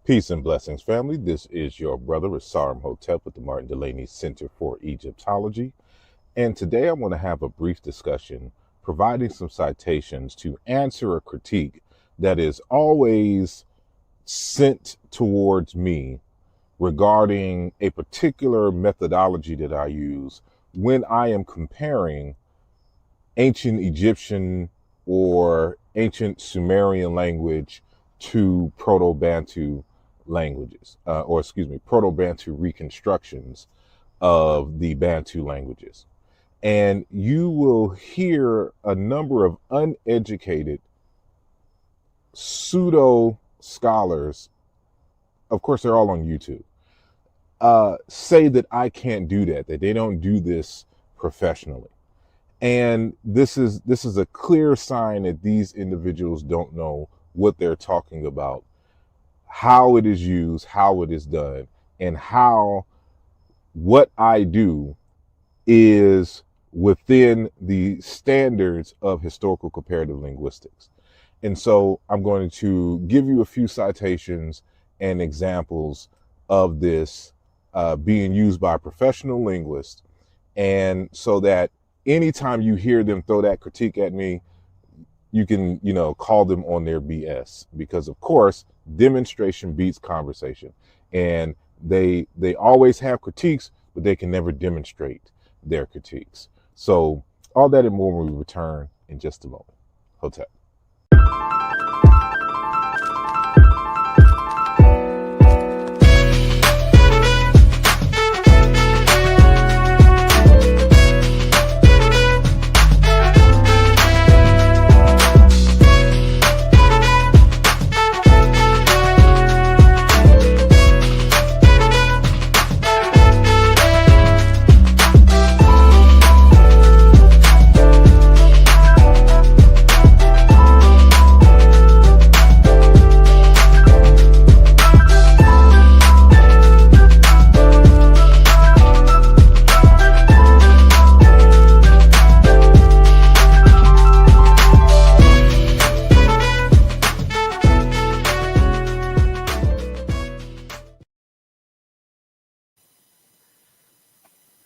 Peace and blessings, family. This is your brother, asarimhotep with the Martin Delaney Center for Egyptology. And today I want to have a brief discussion providing some citations to answer a critique that is always sent towards me regarding a particular methodology that I use when I am comparing ancient Egyptian or ancient Sumerian language to Proto-Bantu languages, Proto-Bantu reconstructions of the Bantu languages. And you will hear a number of uneducated pseudo scholars, of course, they're all on YouTube, say that I can't do that they don't do this professionally. And this is a clear sign that these individuals don't know what they're talking about, how it is used, how it is done, and how what I do is within the standards of historical comparative linguistics. And so I'm going to give you a few citations and examples of this being used by professional linguists. And so that anytime you hear them throw that critique at me, you can, call them on their BS, because of course, demonstration beats conversation. And they always have critiques, but they can never demonstrate their critiques. So all that and more when we return in just a moment. Hotep.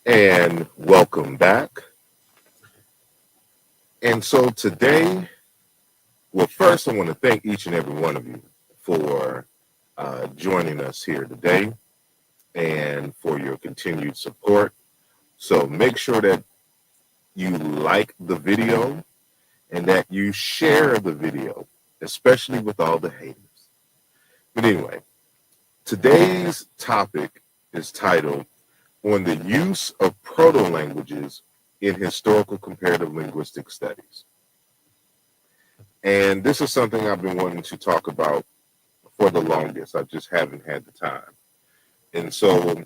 And welcome back. And so today, well, first I want to thank each and every one of you for joining us here today and for your continued support. So make sure that you like the video and that you share the video, especially with all the haters. But anyway, today's topic is titled On the Use of Proto-Languages in Historical Comparative Linguistic Studies. And this is something I've been wanting to talk about for the longest. I just haven't had the time. And so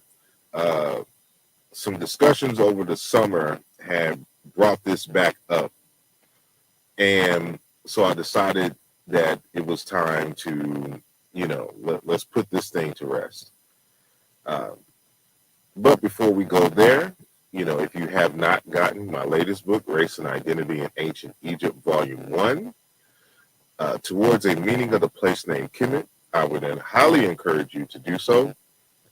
some discussions over the summer have brought this back up. And so I decided that it was time to, let's put this thing to rest. But before we go there, if you have not gotten my latest book, Race and Identity in Ancient Egypt, Volume 1, Towards a Meaning of the Place Named Kemet, I would then highly encourage you to do so.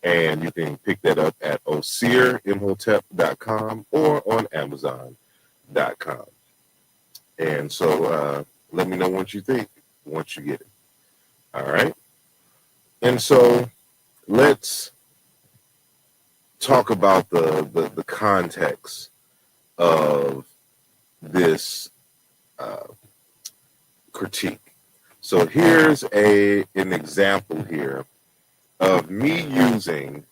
And you can pick that up at asarimhotep.com or on amazon.com. And so let me know what you think once you get it. All right. And so let's talk about the context of this critique. So here's an example here of me using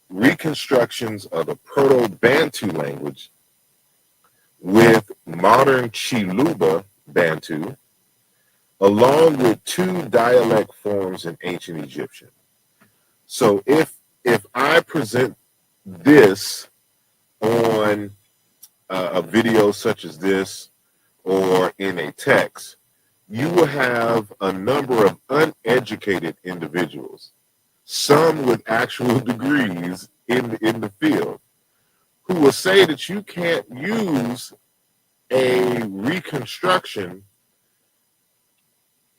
reconstructions of the Proto-Bantu language with modern Chiluba Bantu, along with two dialect forms in ancient Egyptian. So if I present this on a video such as this or in a text, you will have a number of uneducated individuals, some with actual degrees in the field, who will say that you can't use a reconstruction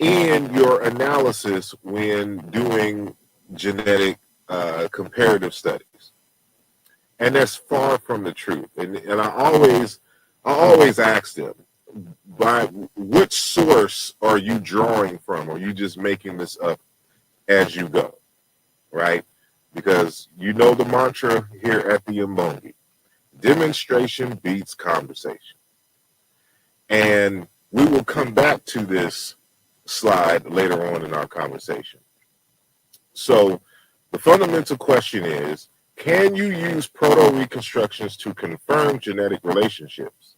in your analysis when doing genetic comparative studies. And that's far from the truth. And I always ask them, by which source are you drawing from? Or are you just making this up as you go, right? Because you know the mantra here at the Umoja, demonstration beats conversation. And we will come back to this slide later on in our conversation. So the fundamental question is, can you use proto-reconstructions to confirm genetic relationships?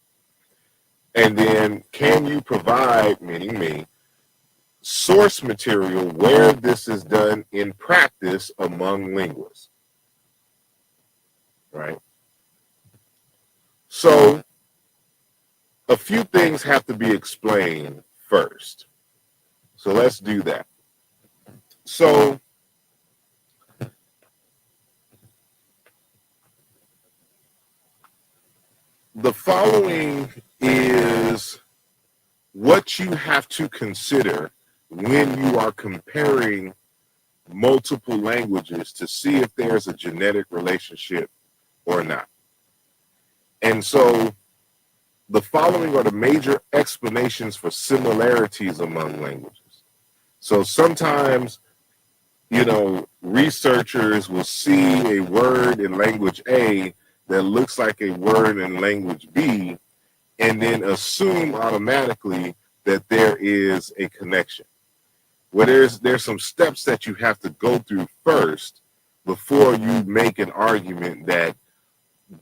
And then can you provide, meaning me, source material where this is done in practice among linguists? Right? So a few things have to be explained first. So let's do that. So the following is what you have to consider when you are comparing multiple languages to see if there's a genetic relationship or not. And so the following are the major explanations for similarities among languages. So sometimes, researchers will see a word in language A that looks like a word in language B, and then assume automatically that there is a connection. Well, there's some steps that you have to go through first before you make an argument that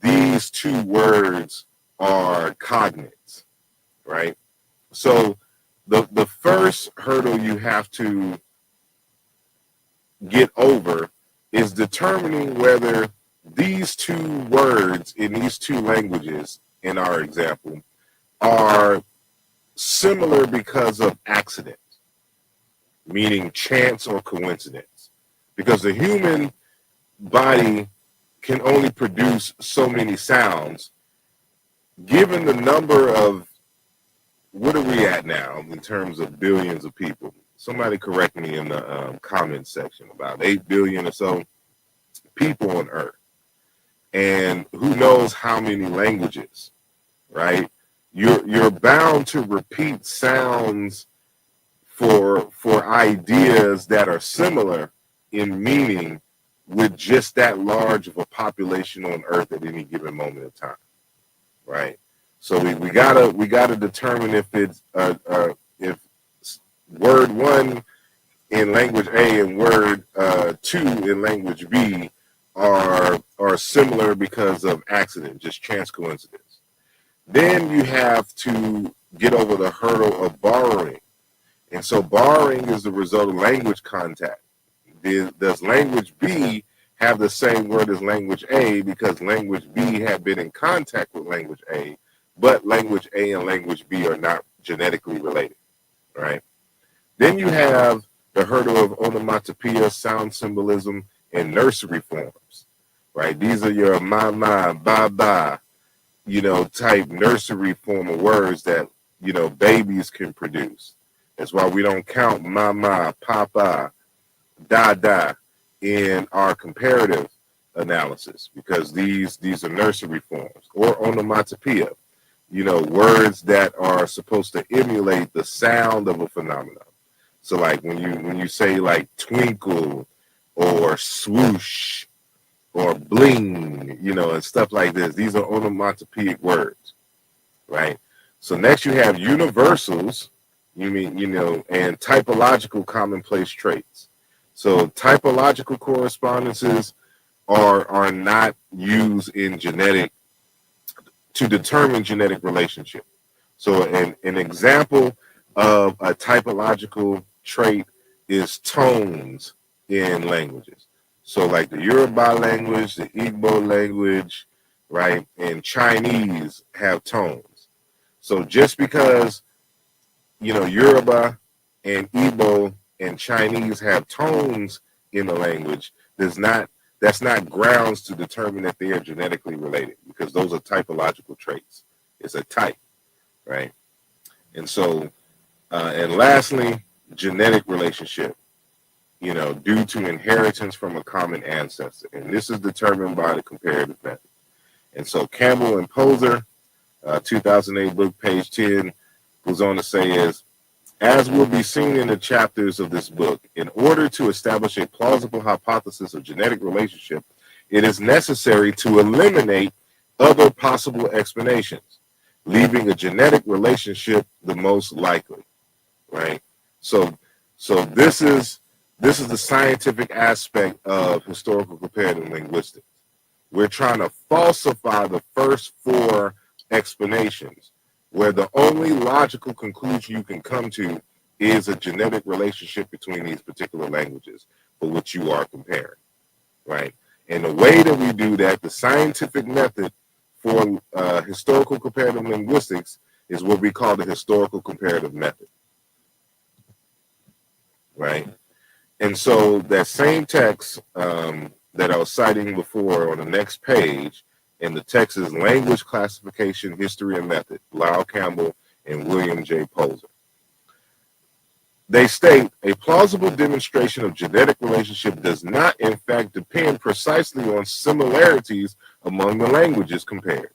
these two words are cognates, right? So the first hurdle you have to get over is determining whether these two words in these two languages, in our example, are similar because of accident, meaning chance or coincidence. Because the human body can only produce so many sounds. Given the number of, what are we at now in terms of billions of people? Somebody correct me in the comment section. About 8 billion or so people on Earth. And who knows how many languages, right? You're bound to repeat sounds for ideas that are similar in meaning with just that large of a population on Earth at any given moment of time, right? So we gotta determine if it's if word one in language A and word two in language B are similar because of accident, just chance coincidence. Then you have to get over the hurdle of borrowing. And so borrowing is the result of language contact. Does language B have the same word as language A because language B had been in contact with language A, but language A and language B are not genetically related, right? Then you have the hurdle of onomatopoeia, sound symbolism, and nursery forms, right? These are your ma, ba, type nursery form of words that, babies can produce. That's why we don't count mama, papa, da in our comparative analysis, because these are nursery forms. Or onomatopoeia, words that are supposed to emulate the sound of a phenomenon. So like when you say like twinkle or swoosh or bling, and stuff like this, these are onomatopoeic words, right? So next you have universals, and typological commonplace traits. So typological correspondences are not used in genetic to determine genetic relationship. So an example of a typological trait is tones in languages. So like the Yoruba language, the Igbo language, right, and Chinese have tones. So just because, Yoruba and Igbo and Chinese have tones in the language, that's not grounds to determine that they are genetically related, because those are typological traits. It's a type, right? And so, and lastly, genetic relationship, due to inheritance from a common ancestor. And this is determined by the comparative method. And so Campbell and Poser, 2008 book, page 10, goes on to say as will be seen in the chapters of this book, in order to establish a plausible hypothesis of genetic relationship, it is necessary to eliminate other possible explanations, leaving a genetic relationship the most likely, right? So this is the scientific aspect of historical comparative linguistics. We're trying to falsify the first four explanations, where the only logical conclusion you can come to is a genetic relationship between these particular languages for which you are comparing, right? And the way that we do that, the scientific method for historical comparative linguistics is what we call the historical comparative method, right? And so that same text that I was citing before on the next page, and the text is Language Classification, History, and Method, Lyle Campbell and William J. Poser. They state a plausible demonstration of genetic relationship does not, in fact, depend precisely on similarities among the languages compared,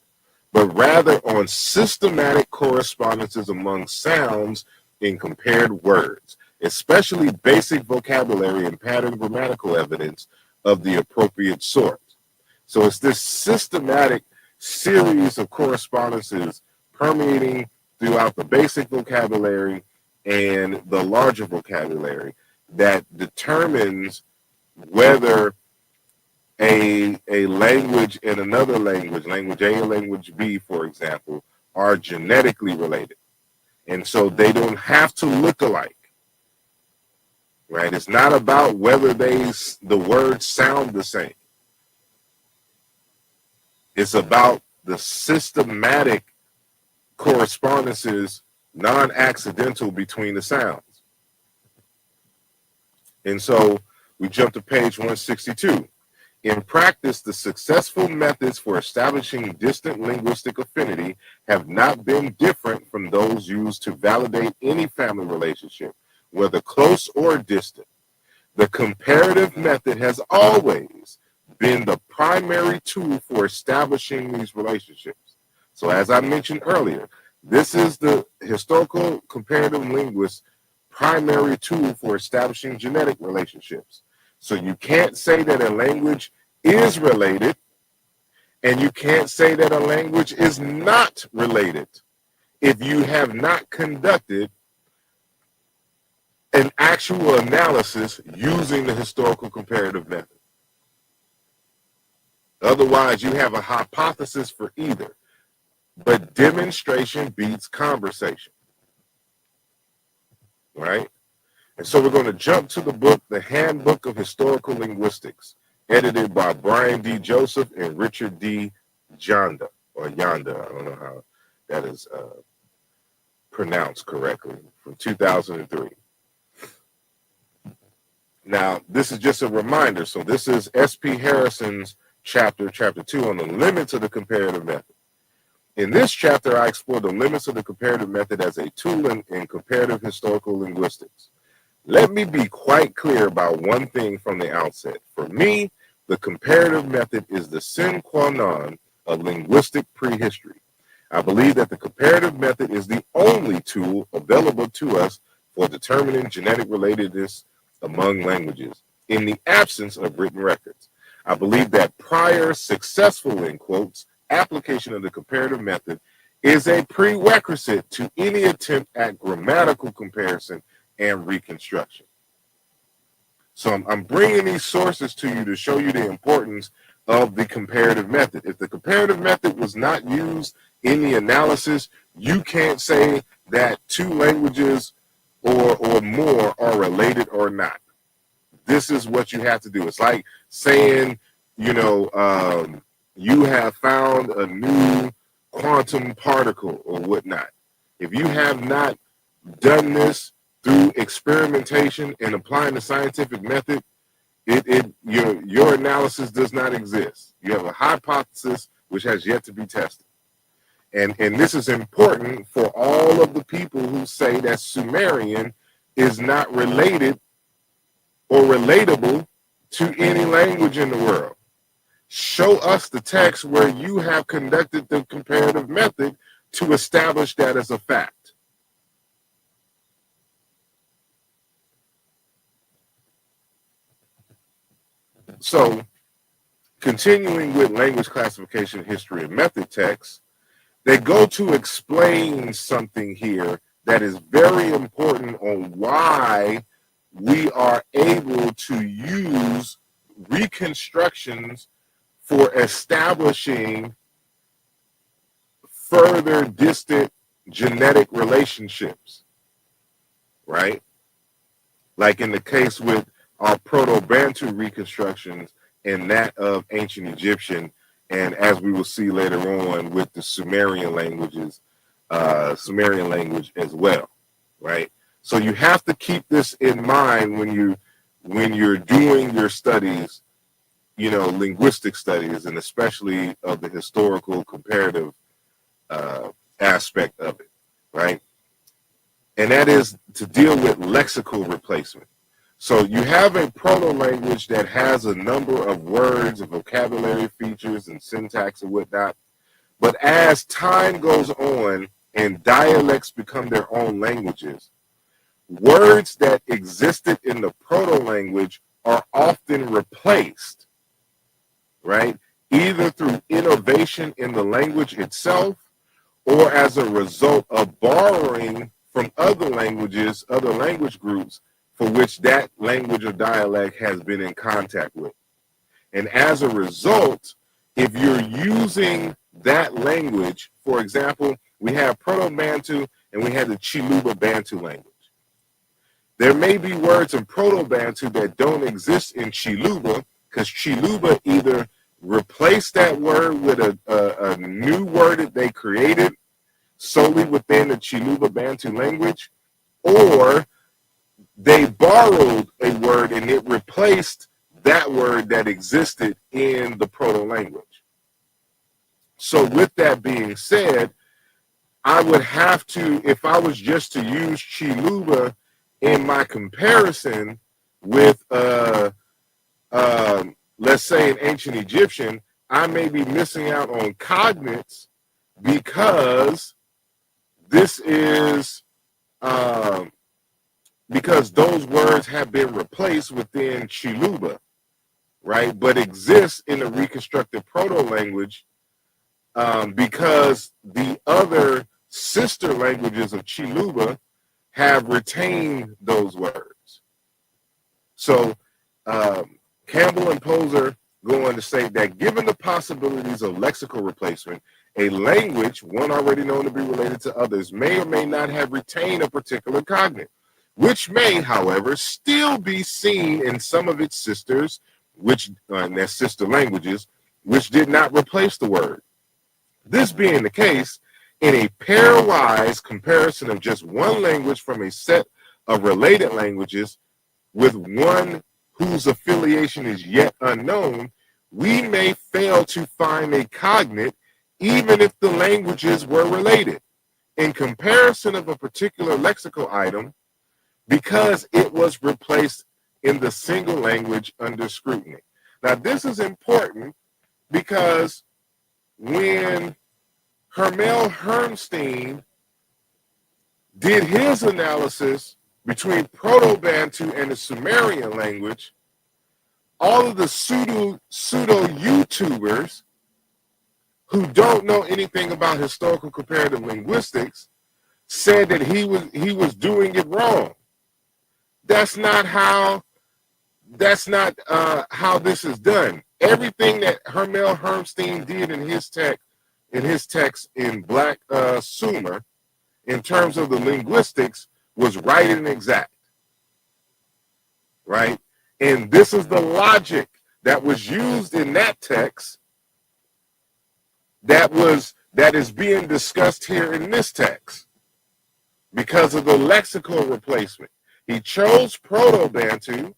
but rather on systematic correspondences among sounds in compared words, especially basic vocabulary and pattern grammatical evidence of the appropriate sort. So it's this systematic series of correspondences permeating throughout the basic vocabulary and the larger vocabulary that determines whether a language and another language, language A and language B, for example, are genetically related. And so they don't have to look alike, right? It's not about whether the words sound the same. It's about the systematic correspondences, non-accidental, between the sounds. And so we jump to page 162. In practice, the successful methods for establishing distant linguistic affinity have not been different from those used to validate any family relationship, whether close or distant. The comparative method has always been the primary tool for establishing these relationships. So as I mentioned earlier, this is the historical comparative linguist's primary tool for establishing genetic relationships. So you can't say that a language is related, and you can't say that a language is not related if you have not conducted an actual analysis using the historical comparative method. Otherwise, you have a hypothesis for either, but demonstration beats conversation, right? And so we're going to jump to the book, The Handbook of Historical Linguistics, edited by Brian D. Joseph and Richard D. Yonda, or Yonda, I don't know how that is pronounced correctly, from 2003. Now, this is just a reminder. So this is S.P. Harrison's chapter 2 on the limits of the comparative method. In this chapter, I explore the limits of the comparative method as a tool in comparative historical linguistics. Let me be quite clear about one thing from the outset. For me, the comparative method is the sine qua non of linguistic prehistory. I believe that the comparative method is the only tool available to us for determining genetic relatedness among languages in the absence of written records. I believe that prior successful, in quotes, application of the comparative method is a prerequisite to any attempt at grammatical comparison and reconstruction. So I'm bringing these sources to you to show you the importance of the comparative method. If the comparative method was not used in the analysis, you can't say that two languages or more are related or not. This is what you have to do. It's like saying, you have found a new quantum particle or whatnot. If you have not done through experimentation and applying the scientific method, your analysis does not exist. You have a hypothesis which has yet to be tested. And this is important for all of the people who say that Sumerian is not related or relatable to any language in the world. Show us the text where you have conducted the comparative method to establish that as a fact. So, continuing with language classification, history, and method texts, they go to explain something here that is very important on why we are able to use reconstructions for establishing further distant genetic relationships, right? Like in the case with our Proto-Bantu reconstructions and that of ancient Egyptian, and as we will see later on with the Sumerian languages, Sumerian language as well, right? So you have to keep this in mind when you're doing your studies, you know, linguistic studies, and especially of the historical comparative aspect of it, right? And that is to deal with lexical replacement. So you have a proto-language that has a number of words and vocabulary features and syntax and whatnot, but as time goes on and dialects become their own languages, words that existed in the proto-language are often replaced, right? Either through innovation in the language itself or as a result of borrowing from other languages, other language groups for which that language or dialect has been in contact with. And as a result, if you're using that language, for example, we have Proto-Bantu and we have the Chiluba Bantu language. There may be words in Proto-Bantu that don't exist in Chiluba because Chiluba either replaced that word with a new word that they created solely within the Chiluba Bantu language, or they borrowed a word and it replaced that word that existed in the proto-language. So with that being said, I would have to, if I was just to use Chiluba in my comparison with, let's say, an ancient Egyptian, I may be missing out on cognates because this is, because those words have been replaced within Chiluba, right? But exist in the reconstructed proto-language because the other sister languages of Chiluba have retained those words. So Campbell and Poser go on to say that given the possibilities of lexical replacement, a language, one already known to be related to others, may or may not have retained a particular cognate, which may, however, still be seen in some of its sisters, which in their sister languages, which did not replace the word. This being the case, in a pairwise comparison of just one language from a set of related languages with one whose affiliation is yet unknown, we may fail to find a cognate even if the languages were related. In comparison of a particular lexical item, because it was replaced in the single language under scrutiny. Now, this is important because when Hermel Hermstein did his analysis between Proto-Bantu and the Sumerian language, all of the pseudo YouTubers who don't know anything about historical comparative linguistics said that he was doing it wrong. That's not how this is done. Everything that Hermel Hermstein did in his text in Black Sumer, in terms of the linguistics, was right and exact, right? And this is the logic that was used in that text that is being discussed here in this text because of the lexical replacement. He chose Proto-Bantu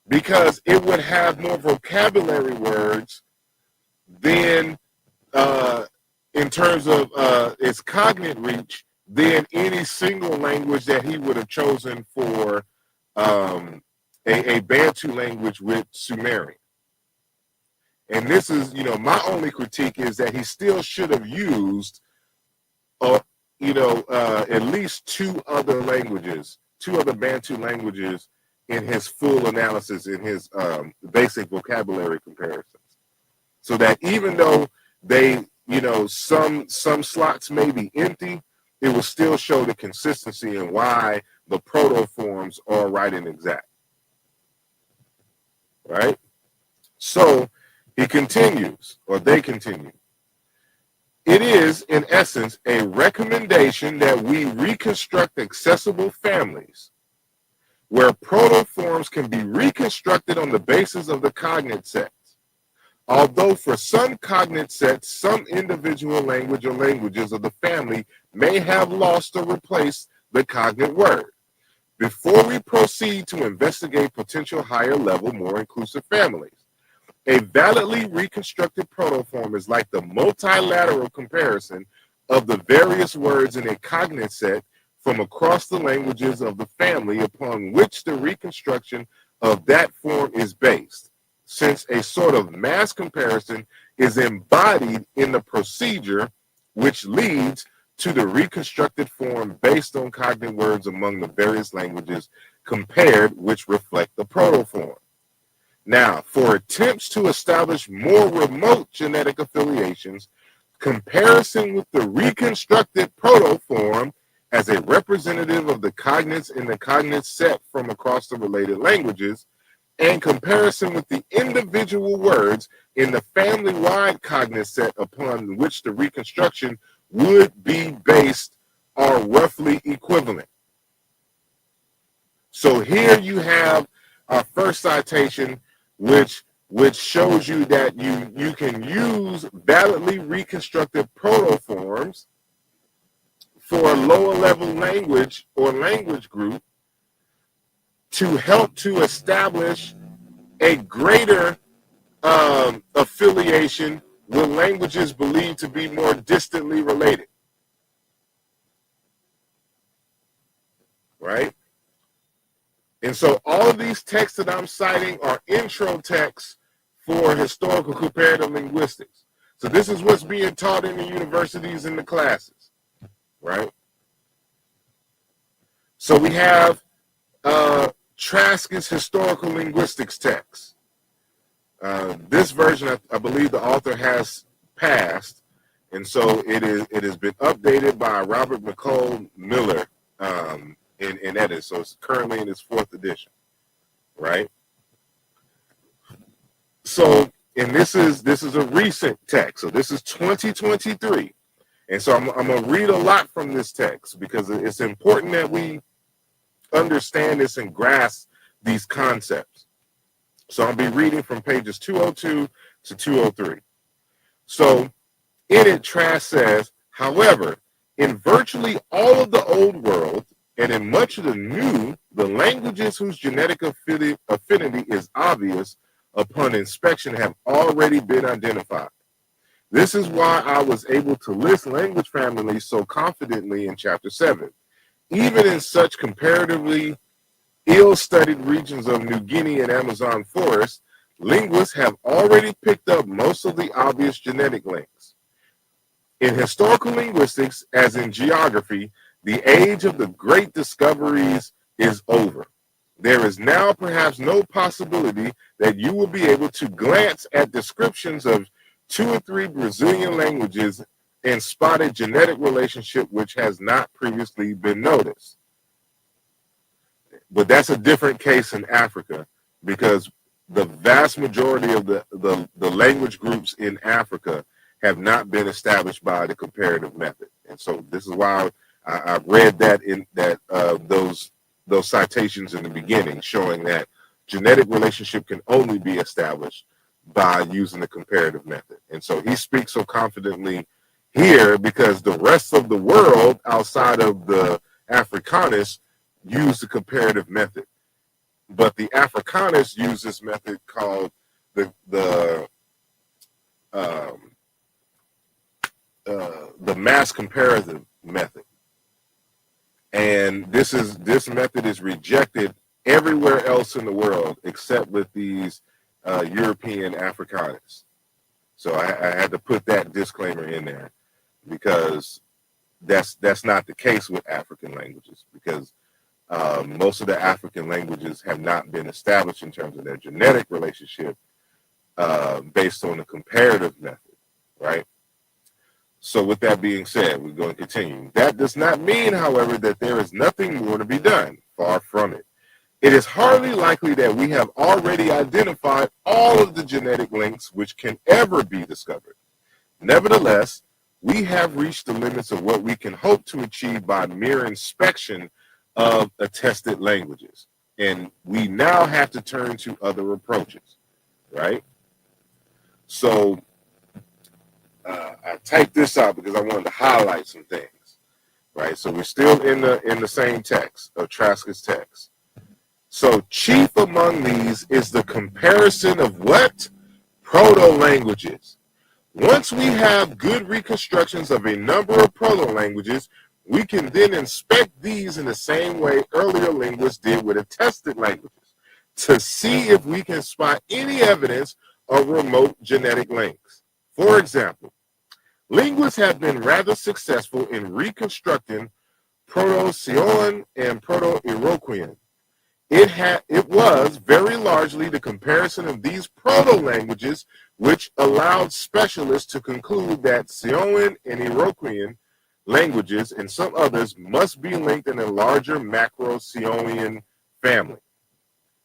because it would have more vocabulary words than in terms of its cognate reach than any single language that he would have chosen for a Bantu language with Sumerian. And this is, my only critique is that he still should have used, at least two other Bantu languages in his full analysis, in his basic vocabulary comparisons. So that even though they, some slots may be empty, it will still show the consistency and why the proto-forms are right and exact. Right? So he continues, or they continue. It is, in essence, a recommendation that we reconstruct accessible families where proto-forms can be reconstructed on the basis of the cognate sets. Although for some cognate sets, some individual language or languages of the family may have lost or replaced the cognate word. Before we proceed to investigate potential higher level, more inclusive families, a validly reconstructed protoform is like the multilateral comparison of the various words in a cognate set from across the languages of the family upon which the reconstruction of that form is based, since a sort of mass comparison is embodied in the procedure which leads to the reconstructed form based on cognate words among the various languages compared, which reflect the protoform. Now, for attempts to establish more remote genetic affiliations, comparison with the reconstructed protoform as a representative of the cognates in the cognate set from across the related languages, and comparison with the individual words in the family-wide cognate set upon which the reconstruction would be based are roughly equivalent. So here you have our first citation, which shows you that you can use validly reconstructed protoforms for a lower level language or language group to help to establish a greater affiliation with languages believed to be more distantly related. Right? And so all of these texts that I'm citing are intro texts for historical comparative linguistics. So this is what's being taught in the universities and the classes, right? So we have Trask's historical linguistics text. This version, I believe the author has passed, and so it has been updated by Robert McCall Miller in edit. So it's currently in its 4th edition, right? So, and this is a recent text. So this is 2023, and so I'm gonna read a lot from this text because it's important that we understand this and grasp these concepts. So I'll be reading from pages 202 to 203. So in it, Trask says, however, in virtually all of the old world and in much of the new, the languages whose genetic affinity is obvious upon inspection have already been identified. This is why I was able to list language families so confidently in Chapter 7. Even in such comparatively ill-studied regions of New Guinea and Amazon forest, linguists have already picked up most of the obvious genetic links. In historical linguistics, as in geography, the age of the great discoveries is over. There is now perhaps no possibility that you will be able to glance at descriptions of 2 or 3 Brazilian languages and spot a genetic relationship which has not previously been noticed. But that's a different case in Africa, because the vast majority of the language groups in Africa have not been established by the comparative method. And so this is why I read that in that those citations in the beginning, showing that genetic relationship can only be established by using the comparative method. And so he speaks so confidently here because the rest of the world outside of the Afrikaners use the comparative method. But the Afrikaners use this method called the mass comparative method. And this method is rejected everywhere else in the world except with these European Afrikaners. So I had to put that disclaimer in there, because that's not the case with African languages, because most of the African languages have not been established in terms of their genetic relationship based on the comparative method, right? So with that being said, we're going to continue. That does not mean, however, that there is nothing more to be done. Far from it. It is hardly likely that we have already identified all of the genetic links which can ever be discovered. Nevertheless, we have reached the limits of what we can hope to achieve by mere inspection of attested languages. And we now have to turn to other approaches, right? So I typed this out because I wanted to highlight some things, right? So we're still in the same text of Traska's text. So chief among these is the comparison of what? Proto-languages. Once we have good reconstructions of a number of proto-languages, we can then inspect these in the same way earlier linguists did with attested languages to see if we can spot any evidence of remote genetic links. For example, linguists have been rather successful in reconstructing Proto-Samoan and Proto-Iroquoian. It was very largely the comparison of these proto-languages which allowed specialists to conclude that Samoan and Iroquoian languages and some others must be linked in a larger macro-Samoan family,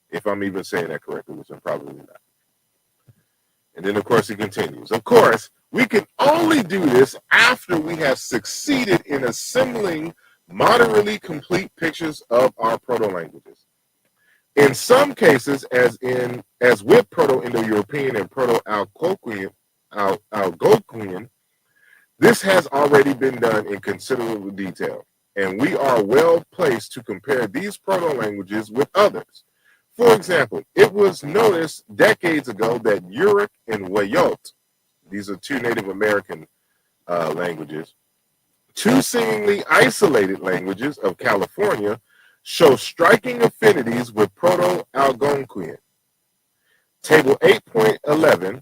if I'm even saying that correctly, which I'm probably not. And then, of course, he continues. Of course, we can only do this after we have succeeded in assembling moderately complete pictures of our proto-languages. In some cases, as with Proto-Indo-European and Proto-Algonquian, this has already been done in considerable detail, and we are well placed to compare these proto-languages with others. For example, it was noticed decades ago that Yurok and Wayot, these are two Native American languages, two seemingly isolated languages of California, show striking affinities with Proto-Algonquian. Table 8.11,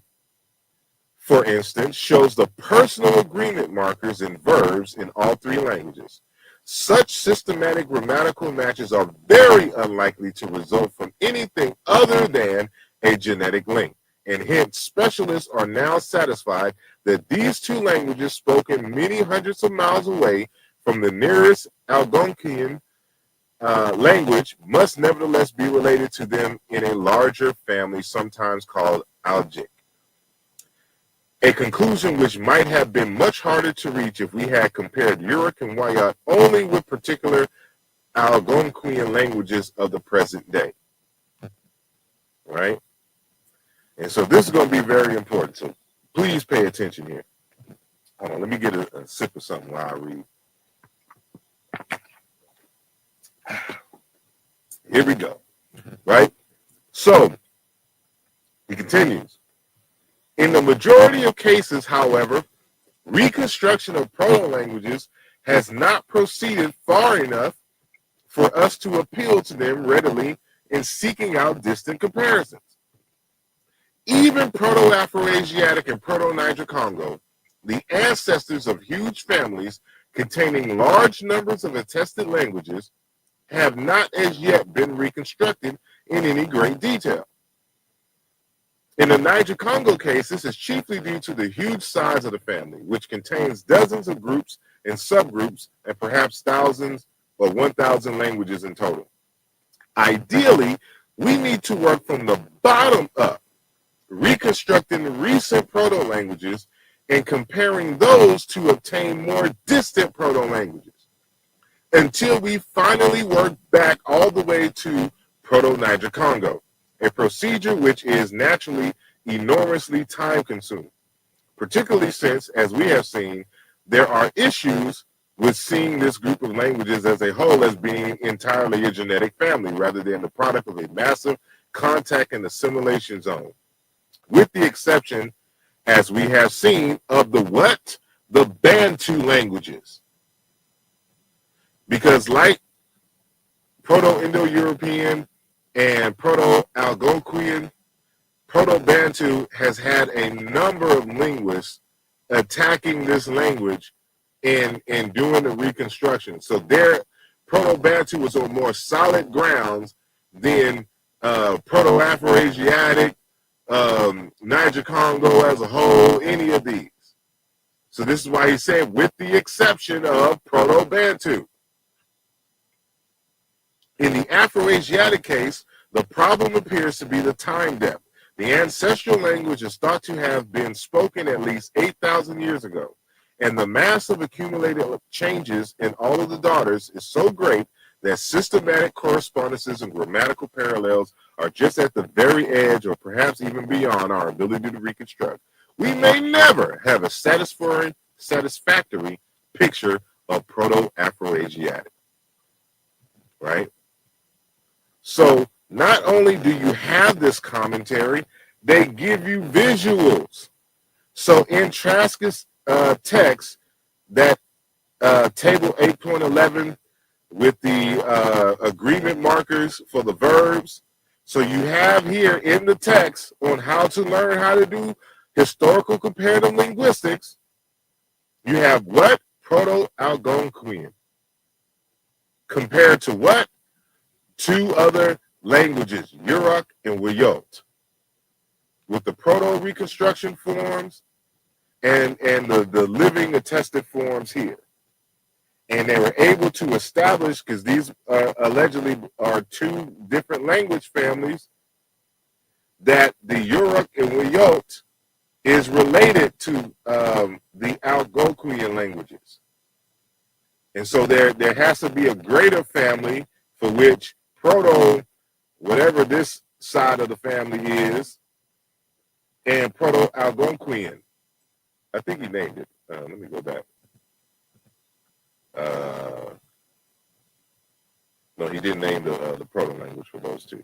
for instance, shows the personal agreement markers in verbs in all three languages. Such systematic grammatical matches are very unlikely to result from anything other than a genetic link, and hence specialists are now satisfied that these two languages spoken many hundreds of miles away from the nearest Algonquian language must nevertheless be related to them in a larger family, sometimes called Algic. A conclusion which might have been much harder to reach if we had compared Yurok and Wayot only with particular Algonquian languages of the present day. Right? And so this is going to be very important. So please pay attention here. Hold on, let me get a sip of something while I read. Here we go. Right? So he continues. In the majority of cases, however, reconstruction of proto-languages has not proceeded far enough for us to appeal to them readily in seeking out distant comparisons. Even Proto-Afro-Asiatic and Proto-Niger-Congo, the ancestors of huge families containing large numbers of attested languages, have not as yet been reconstructed in any great detail. In the Niger-Congo case, this is chiefly due to the huge size of the family, which contains dozens of groups and subgroups and perhaps thousands or 1,000 languages in total. Ideally, we need to work from the bottom up, reconstructing recent proto-languages and comparing those to obtain more distant proto-languages, until we finally work back all the way to Proto-Niger-Congo, a procedure which is naturally enormously time-consuming, particularly since, as we have seen, there are issues with seeing this group of languages as a whole as being entirely a genetic family rather than the product of a massive contact and assimilation zone, with the exception, as we have seen, of the what? The Bantu languages. Because like Proto-Indo-European and Proto-Algonquian, Proto-Bantu has had a number of linguists attacking this language in doing the reconstruction. So their Proto-Bantu was on more solid grounds than Proto-Afro-Asiatic, Niger-Congo as a whole, any of these. So this is why he said, with the exception of Proto-Bantu. In the Afro-Asiatic case, the problem appears to be the time depth. The ancestral language is thought to have been spoken at least 8,000 years ago, and the mass of accumulated changes in all of the daughters is so great that systematic correspondences and grammatical parallels are just at the very edge or perhaps even beyond our ability to reconstruct. We may never have a satisfactory picture of Proto-Afro-Asiatic, right? So not only do you have this commentary, they give you visuals. So in Trask's text, that table 8.11 with the agreement markers for the verbs. So you have here in the text on how to learn how to do historical comparative linguistics. You have what? Proto-Algonquian. Compared to what? Two other languages, Yurok and Wiyot, with the proto-reconstruction forms and the living attested forms here. And they were able to establish, because these allegedly are two different language families, that the Yurok and Wiyot is related to the Algonquian languages. And so there has to be a greater family for which Proto, whatever this side of the family is, and Proto-Algonquian. I think he named it. Let me go back. No, he didn't name the proto-language for those two,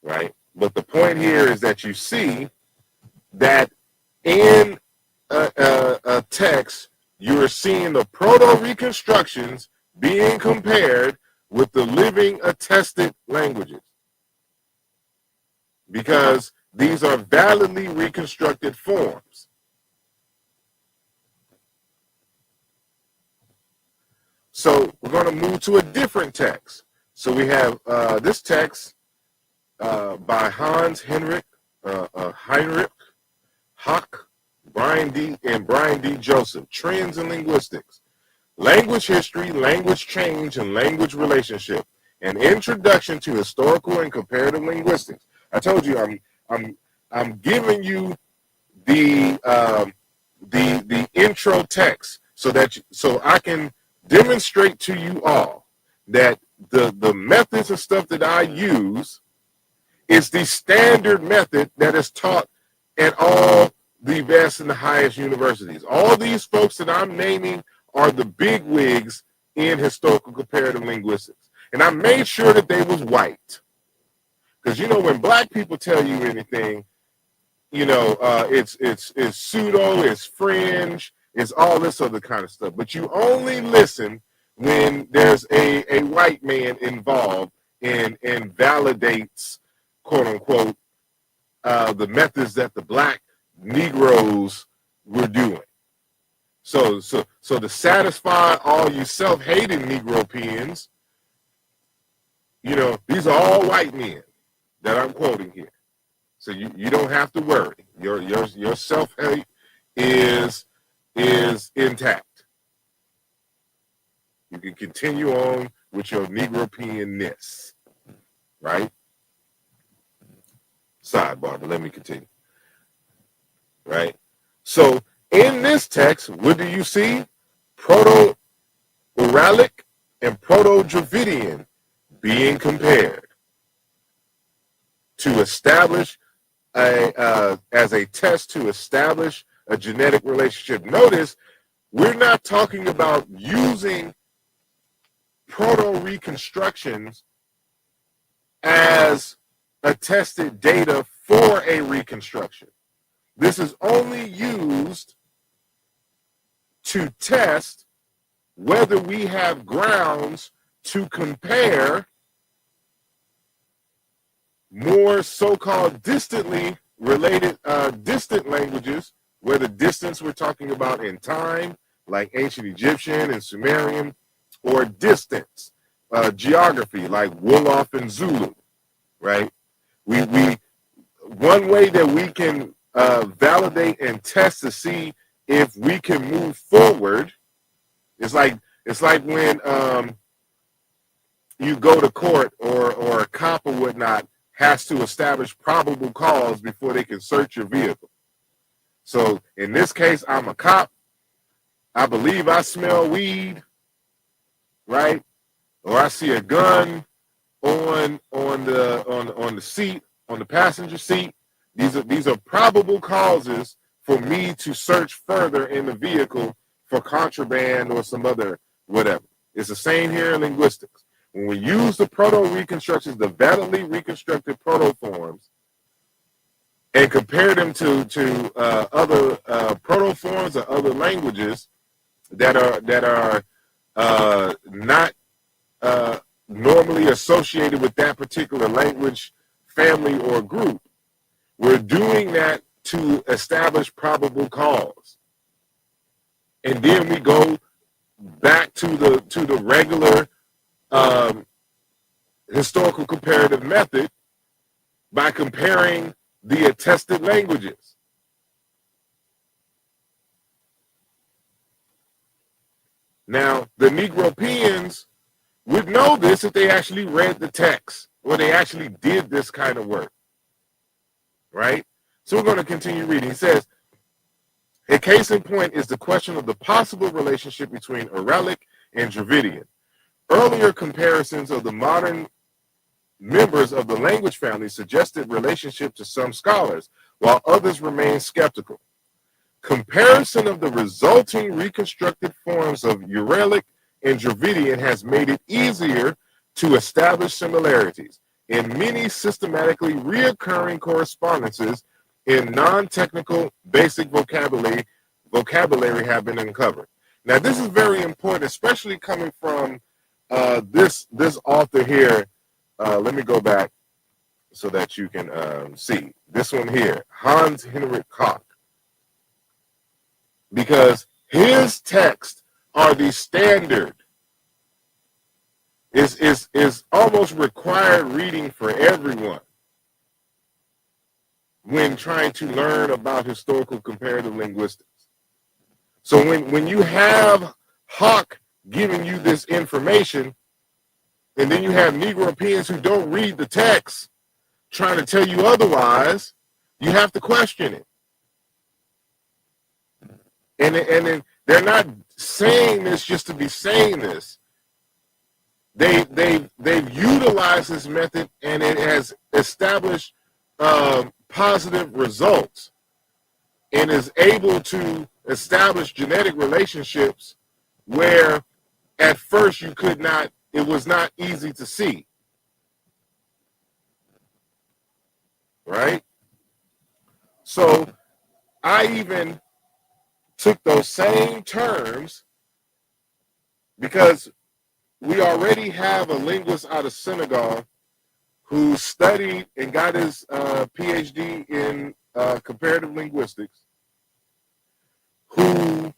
right? But the point here is that you see that in a text, you're seeing the proto-reconstructions being compared with the living attested languages, because these are validly reconstructed forms. So we're going to move to a different text. So we have this text by Hans Heinrich Hock, Brian D. Joseph, Trends in Linguistics. Language History, Language Change, and Language Relationship. An Introduction to Historical and Comparative Linguistics. I told you I'm giving you the intro text so I can demonstrate to you all that the methods and stuff that I use is the standard method that is taught at all the best and the highest universities. All these folks that I'm naming are the big wigs in historical comparative linguistics. And I made sure that they was white. Because, you know, when black people tell you anything, you know, it's pseudo, it's fringe, it's all this other kind of stuff. But you only listen when there's a white man involved and validates, quote unquote, the methods that the black Negroes were doing. So to satisfy all you self-hating Negropeans, you know, these are all white men that I'm quoting here. So you don't have to worry. Your self-hate is intact. You can continue on with your Negropean-ness, right? Sidebar, but let me continue. Right? So in this text, what do you see? Proto-Uralic and Proto-Dravidian being compared to establish as a test to establish a genetic relationship. Notice, we're not talking about using proto-reconstructions as attested data for a reconstruction. This is only used to test whether we have grounds to compare more so-called distantly related distant languages, whether distance we're talking about in time, like ancient Egyptian and Sumerian, or distance, geography, like Wolof and Zulu, right? We one way that we can validate and test to see if we can move forward, it's like when you go to court or a cop or whatnot has to establish probable cause before they can search your vehicle. So in this case, I'm a cop. I believe I smell weed, right? Or I see a gun on the seat, on the passenger seat. These are probable causes for me to search further in the vehicle for contraband or some other whatever. It's the same here in linguistics. When we use the proto-reconstructions, the validly reconstructed proto-forms, and compare them to other proto-forms or other languages that are not normally associated with that particular language family or group, we're doing that to establish probable cause. And then we go back to the regular historical comparative method by comparing the attested languages. Now, the Negropeans would know this if they actually read the text or they actually did this kind of work, right? So we're going to continue reading. He says, a case in point is the question of the possible relationship between Uralic and Dravidian. Earlier comparisons of the modern members of the language family suggested relationship to some scholars, while others remain skeptical. Comparison of the resulting reconstructed forms of Uralic and Dravidian has made it easier to establish similarities. In many systematically reoccurring correspondences in non-technical basic vocabulary have been uncovered. Now, this is very important, especially coming from this author here. Let me go back so that you can see this one here, Hans Henrik Koch, because his texts are the standard. Is almost required reading for everyone when trying to learn about historical comparative linguistics. So when you have Hawk giving you this information, and then you have Negropeans who don't read the text trying to tell you otherwise, you have to question it. And then they're not saying this just to be saying this. They've utilized this method, and it has established positive results, and is able to establish genetic relationships where at first you could not, it was not easy to see. Right? So I even took those same terms because we already have a linguist out of Senegal who studied and got his PhD in comparative linguistics, who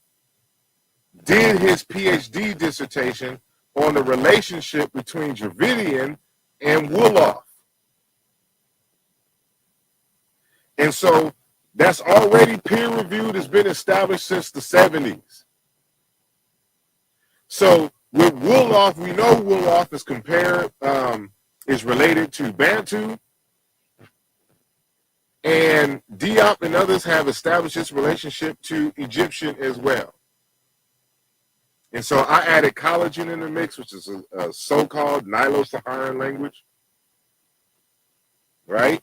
did his PhD dissertation on the relationship between Dravidian and Wolof. And so that's already peer-reviewed, has been established since the 70s. So with Wolof, we know Wolof is is related to Bantu, and Diop and others have established this relationship to Egyptian as well. And so I added collagen in the mix, which is a so-called Nilo-Saharan language, right?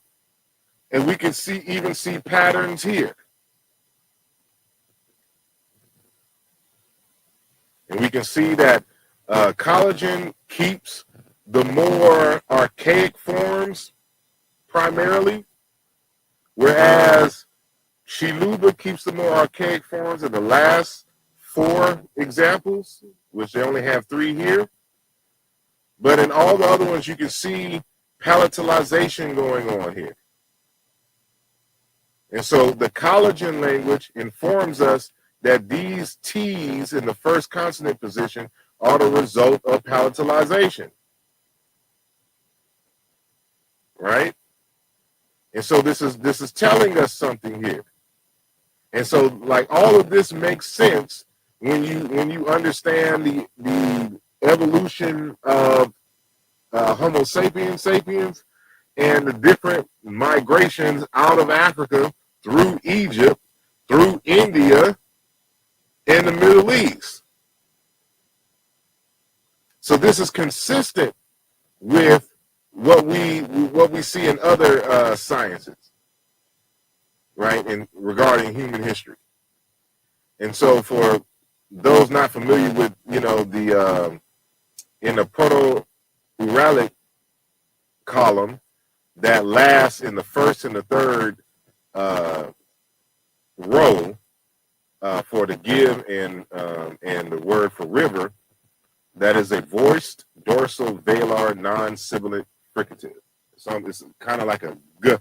And we can even see patterns here. And we can see that collagen keeps the more archaic forms primarily, whereas Chiluba keeps the more archaic forms, and the last 4 examples, which they only have 3 here. But in all the other ones, you can see palatalization going on here. And so the collagen language informs us that these T's in the first consonant position are the result of palatalization. Right? And so this is telling us something here. And so like all of this makes sense when you understand the evolution of Homo sapiens and the different migrations out of Africa through Egypt, through India, and the Middle East. So this is consistent with what we see in other sciences, right? And regarding human history. And so for those not familiar with, the in the proto-Uralic column that lasts in the first and the third row for the give and the word for river, that is a voiced dorsal velar non-sibilant fricative. So it's kind of like a g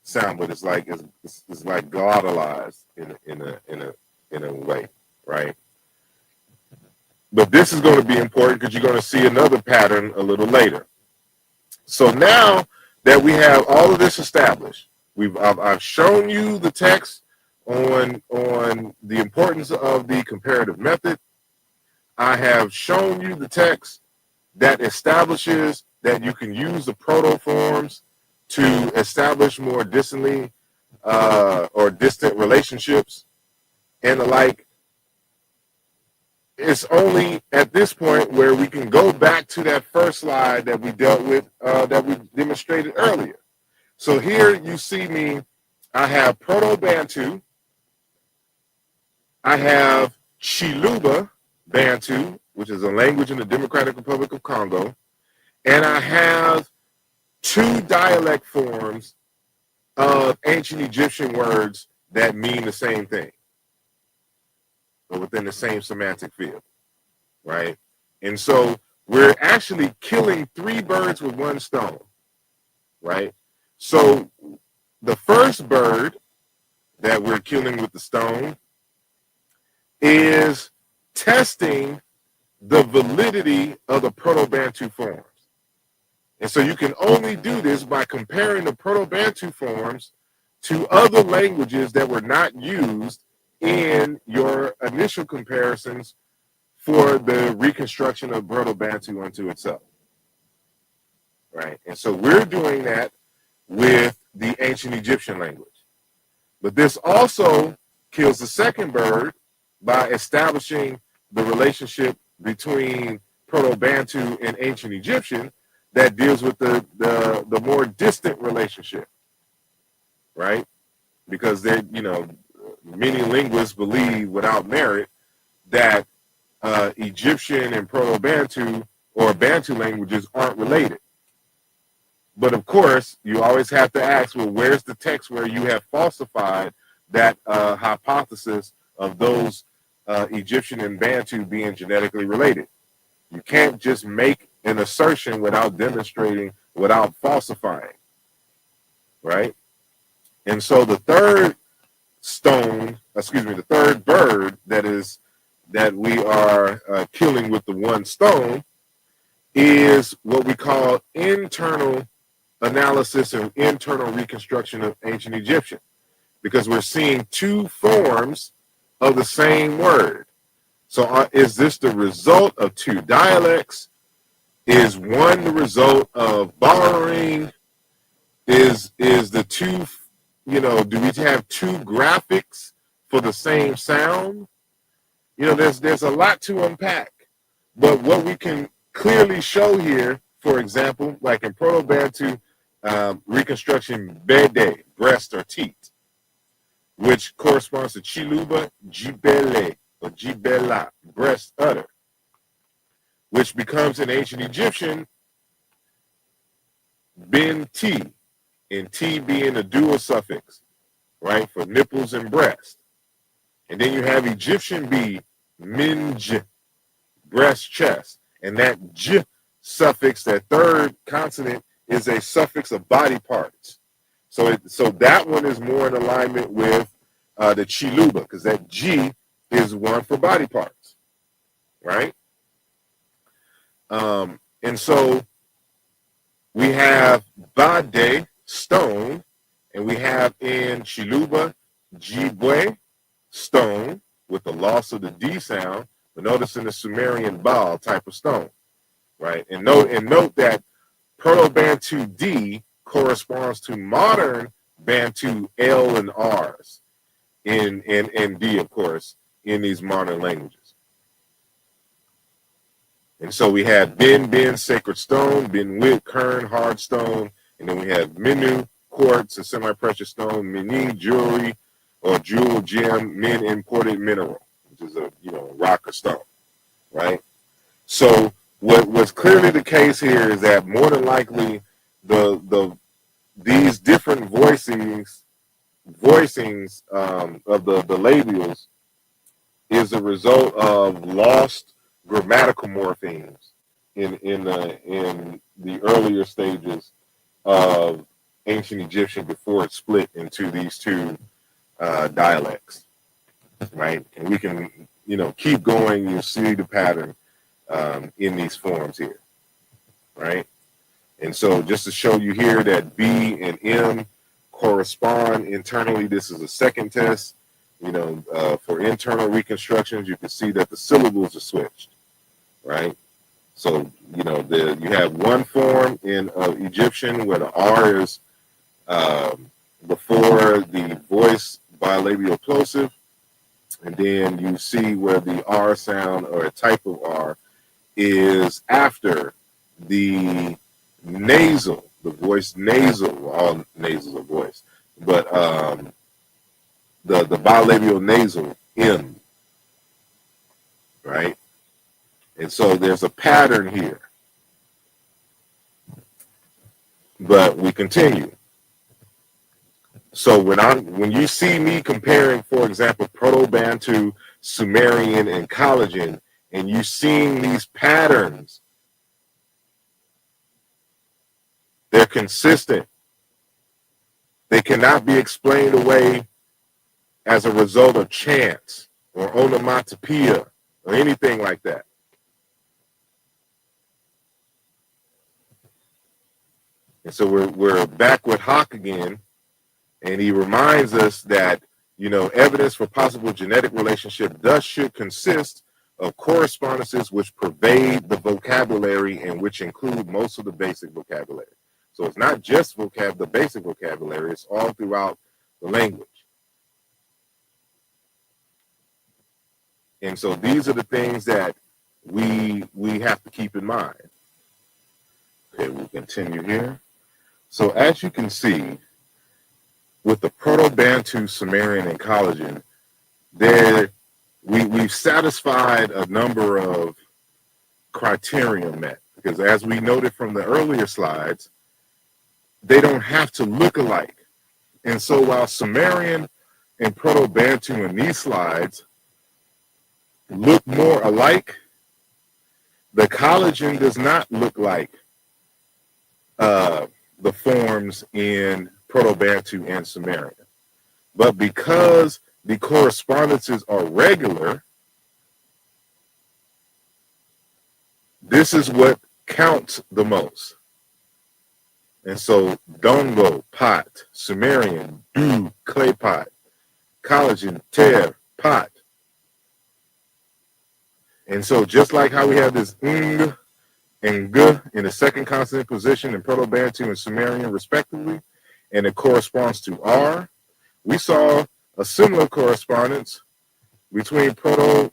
sound, but it's like glottalized in a way, right? But this is going to be important because you're going to see another pattern a little later. So now that we have all of this established, I've shown you the text on the importance of the comparative method. I have shown you the text that establishes that you can use the protoforms to establish more distantly or distant relationships and the like. It's only at this point where we can go back to that first slide that we dealt with, that we demonstrated earlier. So here you see me, I have Proto-Bantu, I have Chiluba Bantu, which is a language in the Democratic Republic of Congo, and I have 2 dialect forms of ancient Egyptian words that mean the same thing, or within the same semantic field, right? And so we're actually killing 3 birds with 1 stone, right? So the first bird that we're killing with the stone is testing the validity of the Proto-Bantu forms. And so you can only do this by comparing the Proto-Bantu forms to other languages that were not used in your initial comparisons for the reconstruction of Proto-Bantu unto itself, right? And so we're doing that with the ancient Egyptian language. But this also kills the second bird by establishing the relationship between Proto-Bantu and ancient Egyptian that deals with the more distant relationship, right? Because they, many linguists believe without merit that Egyptian and Proto-Bantu or Bantu languages aren't related. But of course, you always have to ask, well, where's the text where you have falsified that hypothesis of those Egyptian and Bantu being genetically related? You can't just make an assertion without demonstrating, without falsifying, right? And so the third the third bird that we are killing with the 1 stone is what we call internal analysis and internal reconstruction of ancient Egyptian, because we're seeing 2 forms of the same word. So is this the result of 2 dialects? Is one the result of borrowing? Is the 2, do we have 2 graphics for the same sound? There's a lot to unpack. But what we can clearly show here, for example, like in Proto-Bantu reconstruction, bede, breast or teat, which corresponds to Chiluba, jibele, or jibela, breast udder, which becomes in ancient Egyptian, bin t, and t being a dual suffix, right, for nipples and breast. And then you have Egyptian b, minj, breast, chest. And that j suffix, that third consonant, is a suffix of body parts. So that one is more in alignment with the chiluba, because that G is one for body parts, right? And so we have bade, stone, and we have in chiluba, jibwe, stone, with the loss of the D sound, but notice in the Sumerian Baal type of stone, right? And note that Proto-Bantu D corresponds to modern Bantu L and R's in D, of course, in these modern languages. And so we have bin, sacred stone, bin wit, kern, hard stone, and then we have minu, quartz, and semi-precious stone, mini, jewelry, or jewel, gem, min, imported mineral, which is a rock or stone, right? So what's clearly the case here is that more than likely these different voicings of the labials is a result of lost grammatical morphemes in the earlier stages of ancient Egyptian before it split into these two dialects, right? And we can keep going. You'll see the pattern in these forms here, right? And so just to show you here that B and M correspond internally, this is a second test. For internal reconstructions, you can see that the syllables are switched, right? So, you have one form in Egyptian where the R is before the voice bilabial plosive, and then you see where the R sound, or a type of R, is after the nasal, the voice nasal. All nasals are voice, but the bilabial nasal M, right? And so there's a pattern here. But we continue. So when you see me comparing, for example, Proto-Bantu, Sumerian, and Collagen, and you seeing these patterns, they're consistent. They cannot be explained away as a result of chance or onomatopoeia or anything like that. And so we're back with Hawk again, and he reminds us that evidence for possible genetic relationship thus should consist of correspondences which pervade the vocabulary and which include most of the basic vocabulary. So it's not just the basic vocabulary, it's all throughout the language. And so these are the things that we have to keep in mind. Okay, we'll continue here. So as you can see, with the Proto-Bantu, Sumerian, and Collagen, we've satisfied a number of criteria met, because as we noted from the earlier slides, they don't have to look alike. And so while Sumerian and Proto-Bantu in these slides look more alike, the Collagen does not look like the forms in Proto-Bantu and Sumerian. But because the correspondences are regular, this is what counts the most. And so Dongo, pot, Sumerian, du, clay pot, Collagen, ter, pot. And so just like how we have this ng and g in the second consonant position in Proto-Bantu and Sumerian respectively, and it corresponds to R, we saw a similar correspondence between Proto-Uralic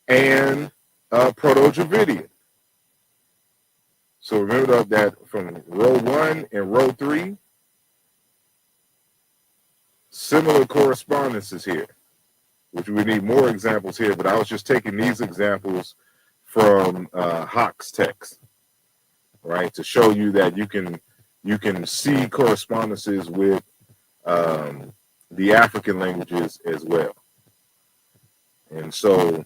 and Proto-Dravidian. So remember that from row 1 and row 3, similar correspondences here, which we need more examples here, but I was just taking these examples from Hawk's text, right, to show you that you can see correspondences with the African languages as well. And so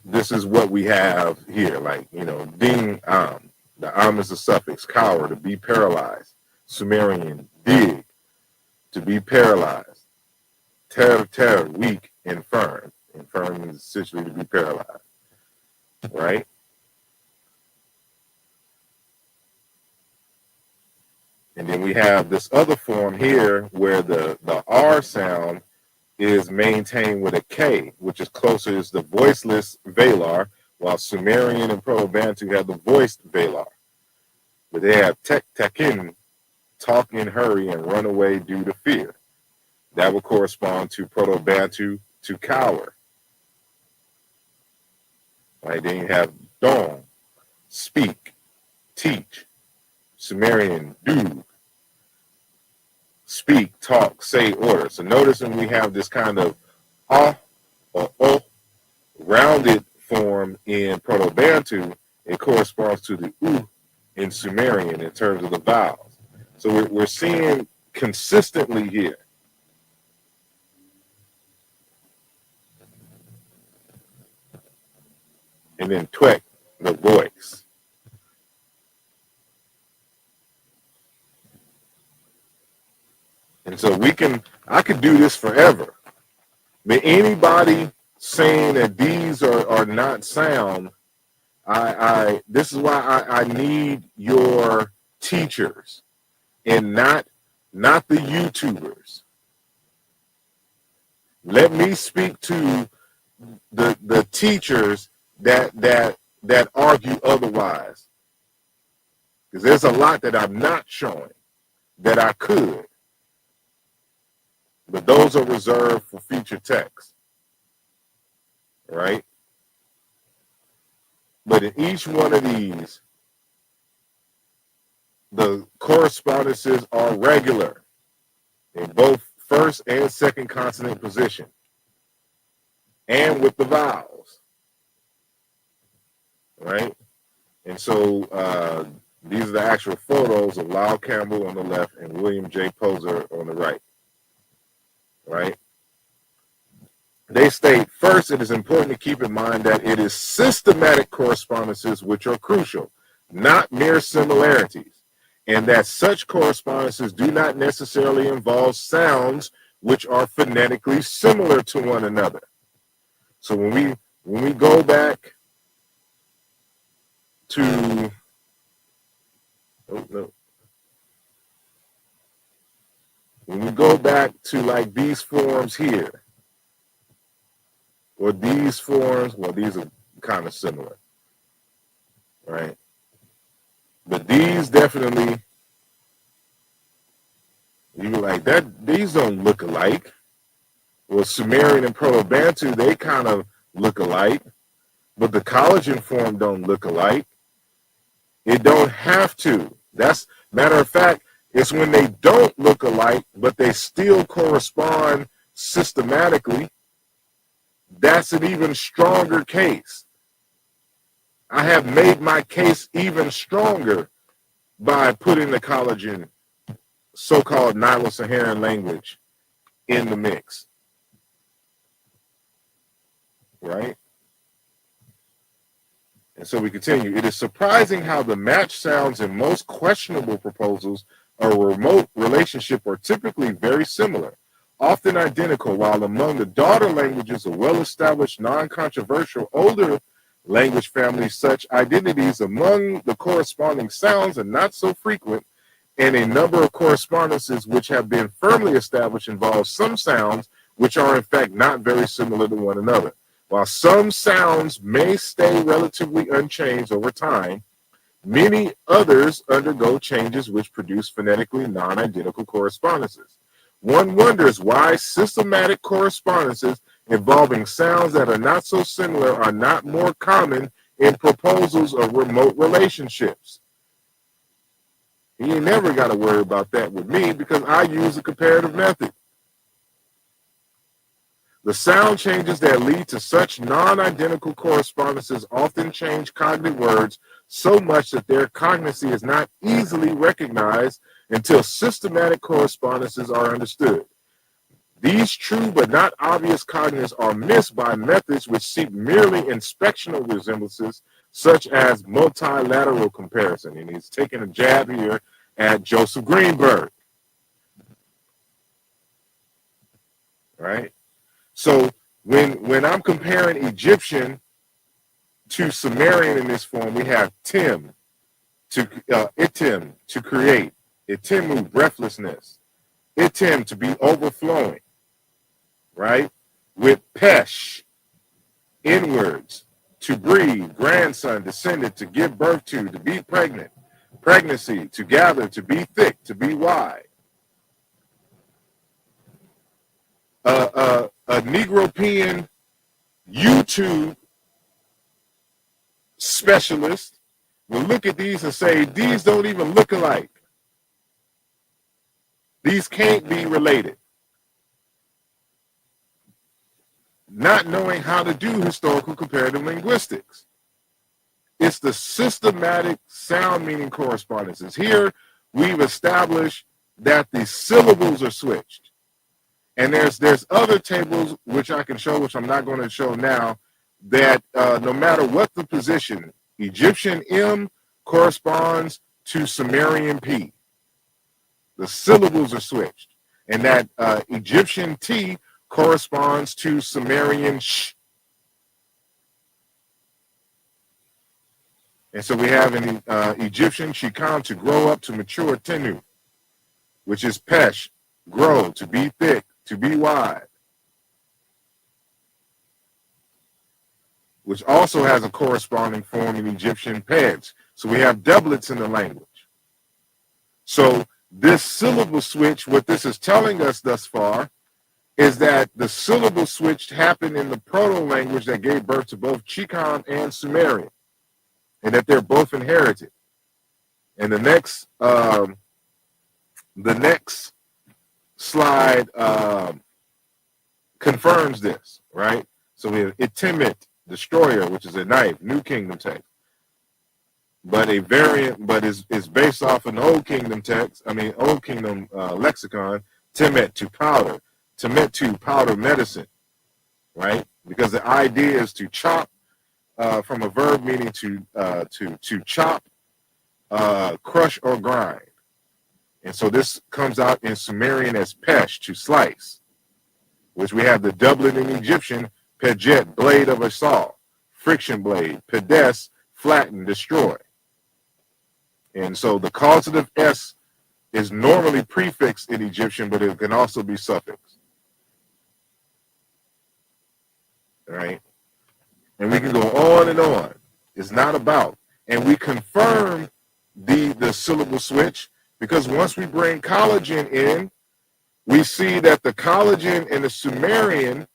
this is what we have here, like, you know, ding, the is a suffix, cower, to be paralyzed. Sumerian, dig, to be paralyzed. Ter, weak, infirm. Infirm is essentially to be paralyzed, right? And then we have this other form here where the R sound is maintained with a K, which is closer to the voiceless velar, while Sumerian and Proto-Bantu have the voiced velar. But they have tekin, talk in hurry and run away due to fear. That would correspond to Proto-Bantu, to cower. Right? Then you have dong, speak, teach. Sumerian, do, speak, talk, say, order. So notice when we have this kind of or o rounded form in Proto-Bantu, it corresponds to the u in Sumerian in terms of the vowels. So we're seeing consistently here. And then twek, the voice. And so I could do this forever. But anybody saying that these are not sound, this is why I need your teachers and not the YouTubers. Let me speak to the teachers that argue otherwise. Because there's a lot that I'm not showing that I could. But those are reserved for future texts, right? But in each one of these, the correspondences are regular in both first and second consonant position and with the vowels, right? And so these are the actual photos of Lyle Campbell on the left and William J. Poser on the right. Right? They state, first, it is important to keep in mind that it is systematic correspondences which are crucial, not mere similarities, and that such correspondences do not necessarily involve sounds which are phonetically similar to one another. So when we go back to when we go back to like these forms here, or these forms, well, these are kind of similar, right? But these definitely, you're like, these don't look alike. Well, Sumerian and Proto-Bantu, they kind of look alike, but the collagen form don't look alike. It don't have to. That's, matter of fact, it's when they don't look alike, but they still correspond systematically. That's an even stronger case. I have made my case even stronger by putting the collagen, so-called Nilo-Saharan language, in the mix. Right? And so we continue. It is surprising how the match sounds in most questionable proposals or remote relationship are typically very similar, often identical, while among the daughter languages of well-established, non-controversial older language families, such identities among the corresponding sounds are not so frequent, and a number of correspondences which have been firmly established involve some sounds which are in fact not very similar to one another. While some sounds may stay relatively unchanged over time, many others undergo changes which produce phonetically non-identical correspondences. One wonders why systematic correspondences involving sounds that are not so similar are not more common in proposals of remote relationships. You ain't never got to worry about that with me because I use a comparative method. The sound changes that lead to such non-identical correspondences often change cognate words so much that their cognacy is not easily recognized until systematic correspondences are understood. These true but not obvious cognates are missed by methods which seek merely inspectional resemblances, such as multilateral comparison. And he's taking a jab here at Joseph Greenberg. Right? So when I'm comparing Egyptian to Sumerian in this form, we have itim to create, itimu breathlessness, itim to be overflowing, right? With pesh, inwards, to breathe, grandson, descendant, to give birth to be pregnant, pregnancy, to gather, to be thick, to be wide. A Negropean YouTube specialist will look at these and say, these don't even look alike. These can't be related. Not knowing how to do historical comparative linguistics. It's the systematic sound meaning correspondences. Here, we've established that the syllables are switched. And there's other tables which I can show, which I'm not going to show now, that no matter what the position, Egyptian M corresponds to Sumerian P. The syllables are switched. And that Egyptian T corresponds to Sumerian sh. And so we have an Egyptian shikan, to grow up, to mature, tenu, which is pesh, grow, to be thick, to be wide, which also has a corresponding form in Egyptian peds. So we have doublets in the language. So this syllable switch, what this is telling us thus far, is that the syllable switch happened in the proto-language that gave birth to both Chikan and Sumerian, and that they're both inherited. And the next slide confirms this, right? So we have Itimit, destroyer, which is a knife, New Kingdom text. But a variant, but is based off an Old Kingdom text, Old Kingdom lexicon, Timet, to powder, Timet, to powder medicine, right? Because the idea is to chop, from a verb meaning to chop, crush, or grind. And so this comes out in Sumerian as pesh, to slice, which we have the doublet in Egyptian, pejet, blade of a saw, friction blade, pedes, flatten, destroy. And so the causative S is normally prefixed in Egyptian, but it can also be suffixed. All right? And we can go on and on. It's not about. And we confirm the syllable switch, because once we bring collagen in, we see that the collagen and the Sumerian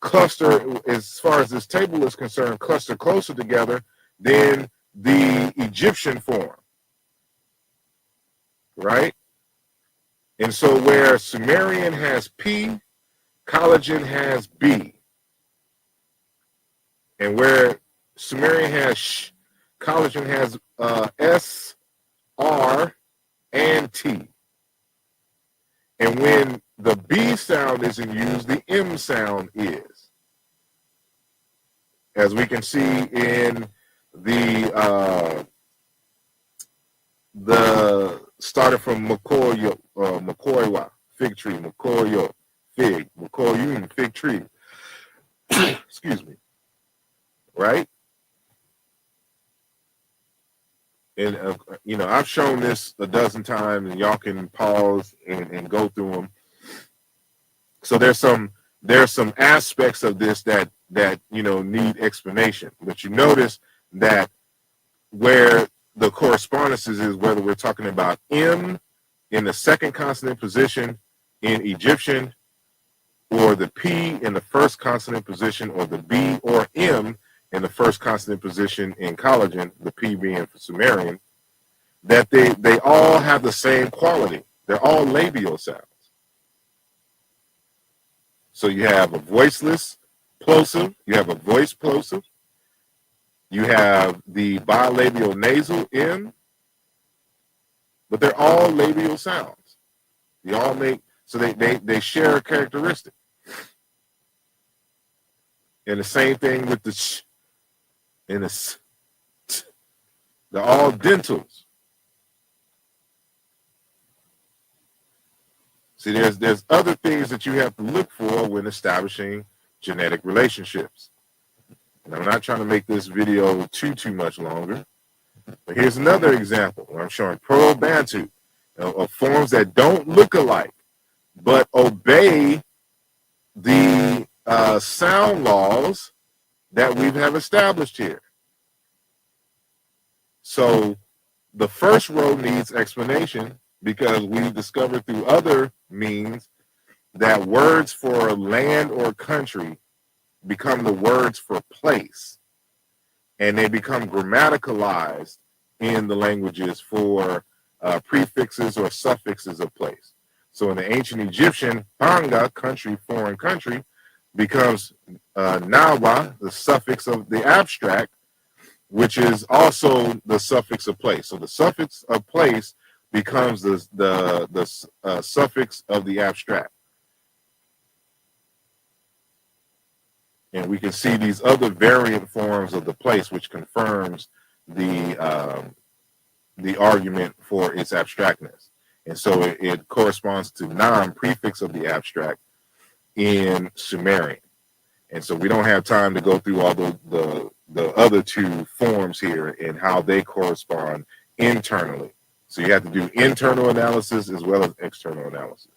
cluster, as far as this table is concerned, cluster closer together than the Egyptian form, right? And so where Sumerian has P, collagen has B. And where Sumerian has sh, collagen has S, R, and T. And when the B sound isn't used, the M sound is. As we can see in the started from Makoiwa, fig tree, Makoyo, fig, Makoyun, fig tree. Excuse me. Right? And, I've shown this a dozen times, and y'all can pause and go through them. So there's some aspects of this that need explanation. But you notice that where the correspondences is, whether we're talking about M in the second consonant position in Egyptian, or the P in the first consonant position, or the B or M in the first consonant position in collagen, the P being for Sumerian, that they all have the same quality. They're all labial sounds. So you have a voiceless plosive, you have a voice plosive, you have the bilabial nasal M, but they're all labial sounds. They all make, so they share a characteristic. And the same thing with the sh and the s. They're all dentals. See, there's other things that you have to look for when establishing genetic relationships. And I'm not trying to make this video too much longer, but here's another example where I'm showing Proto-Bantu of forms that don't look alike, but obey the sound laws that we have established here. So the first row needs explanation because we discovered through other means that words for land or country become the words for place, and they become grammaticalized in the languages for prefixes or suffixes of place. So in the ancient Egyptian, panga, country, foreign country, becomes nawa, the suffix of the abstract, which is also the suffix of place. So the suffix of place becomes the suffix of the abstract. And we can see these other variant forms of the place, which confirms the argument for its abstractness. And so it corresponds to nam, prefix of the abstract, in Sumerian. And so we don't have time to go through all the other two forms here and how they correspond internally. So you have to do internal analysis as well as external analysis.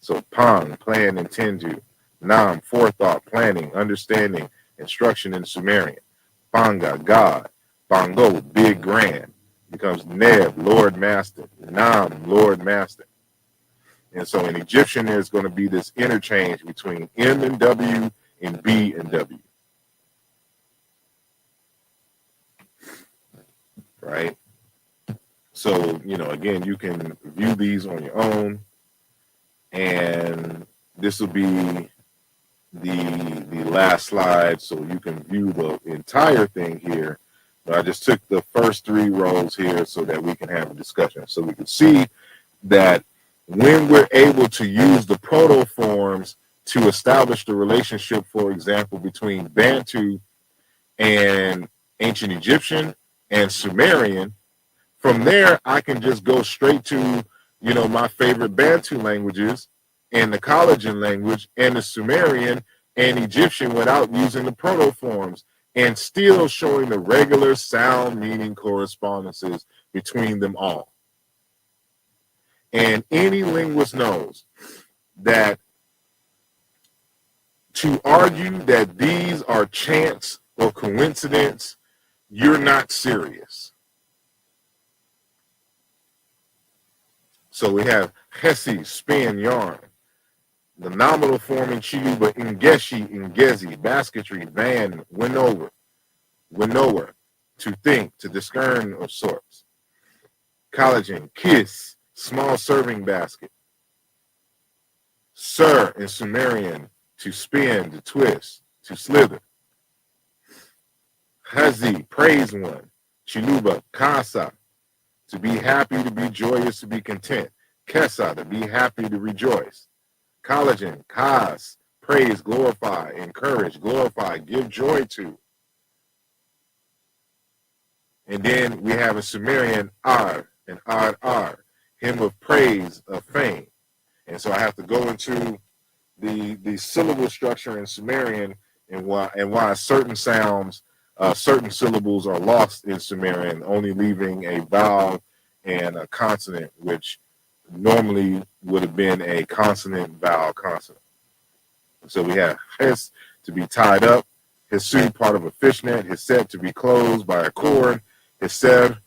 So pang, plan, intend to. Nam, forethought, planning, understanding, instruction in Sumerian. Panga, God. Bango, big, grand. Becomes Neb, Lord, Master. Nam, Lord, Master. And so in Egyptian, there's going to be this interchange between M and W and B and W. Right? So, you know, again, you can view these on your own. And this will be the last slide, so you can view the entire thing here. But I just took the first three rows here so that we can have a discussion. So we can see that when we're able to use the proto-forms to establish the relationship, for example, between Bantu and ancient Egyptian and Sumerian, from there, I can just go straight to, you know, my favorite Bantu languages and the Collagen language and the Sumerian and Egyptian without using the proto-forms and still showing the regular sound meaning correspondences between them all. And any linguist knows that to argue that these are chance or coincidence, you're not serious. So we have Hesi, spin, yarn. The nominal form in Chiluba, Ingeshi, Ingezi, basketry, van, winnower, to think, to discern of sorts. Collagen, kiss, small serving basket. Sir in Sumerian, to spin, to twist, to slither. Hazi, praise one. Chiluba, kasa, to be happy, to be joyous, to be content. Kesa, to be happy, to rejoice. Collagen, kas, praise, glorify, encourage, glorify, give joy to. And then we have a Sumerian ar and ar, hymn of praise, of fame. And so I have to go into the syllable structure in Sumerian and why certain sounds, certain syllables are lost in Sumerian, only leaving a vowel and a consonant, which normally would have been a consonant, vowel, consonant. So we have hes, to be tied up, hisu, part of a fishnet, hiset, to be closed by a cord, hiser,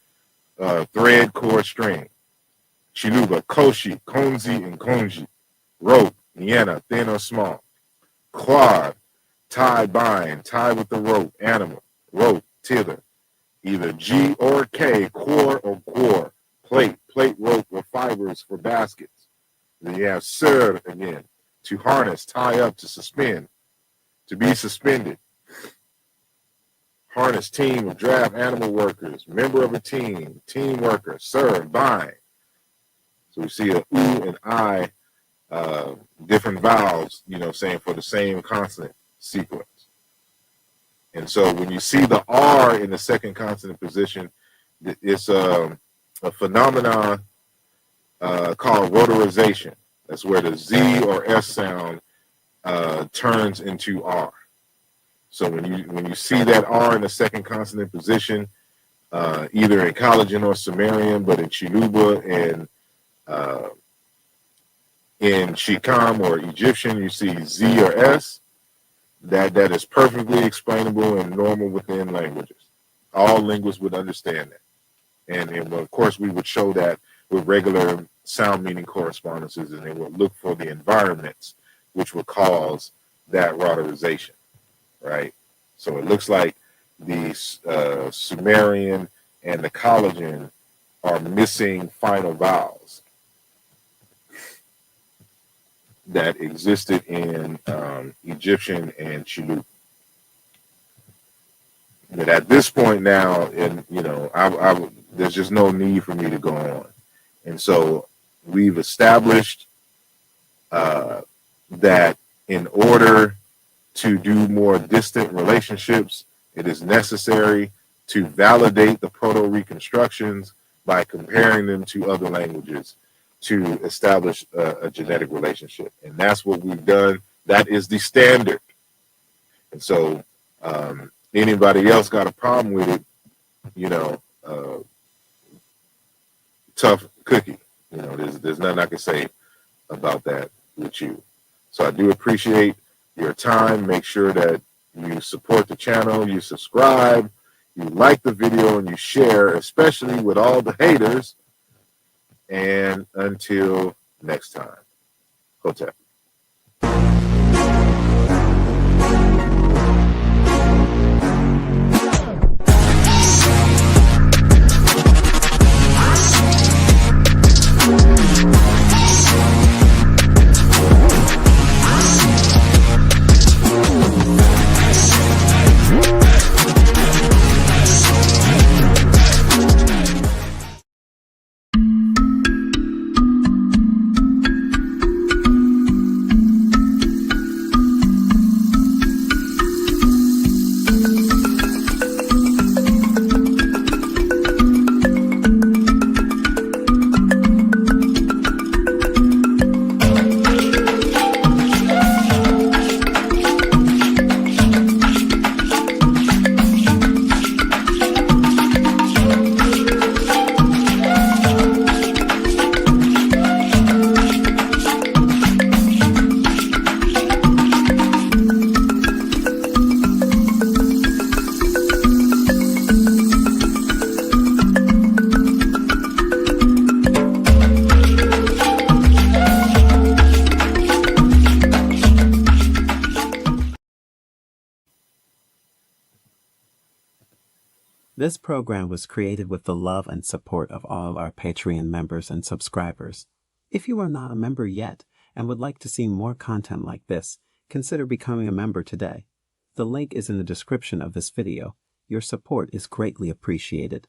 thread, cord, string. Chiluba, koshi, konzi, and konji. Rope, niena, thin or small. Quad, tie, bind, tie with the rope, animal. Rope, tither. Either G or K, core or core. Plate, rope, or fibers for baskets. Then you have sir again, to harness, tie up, to suspend, to be suspended. Harness, team of draft animal workers, member of a team, team worker, serve, bind. So we see a U and I, different vowels, saying for the same consonant sequence. And so when you see the R in the second consonant position, it's a phenomenon called rotorization. That's where the Z or S sound turns into R. So when you see that R in the second consonant position, either in Collagen or Sumerian, but in Chiluba and in Shikam or Egyptian, you see Z or S. That is perfectly explainable and normal within languages. All linguists would understand that. And of course, we would show that with regular sound meaning correspondences, and they would look for the environments which would cause that rotorization, right? So it looks like the Sumerian and the Collagen are missing final vowels that existed in Egyptian and Chiluba. But at this point now, and there's just no need for me to go on. And so we've established that in order to do more distant relationships, it is necessary to validate the proto-reconstructions by comparing them to other languages to establish a genetic relationship. And that's what we've done. That is the standard. And so anybody else got a problem with it, tough cookie. There's nothing I can say about that with you. So I do appreciate your time. Make sure that you support the channel, you subscribe, you like the video, and you share, especially with all the haters. And until next time, Hotep. This program was created with the love and support of all our Patreon members and subscribers. If you are not a member yet and would like to see more content like this, consider becoming a member today. The link is in the description of this video. Your support is greatly appreciated.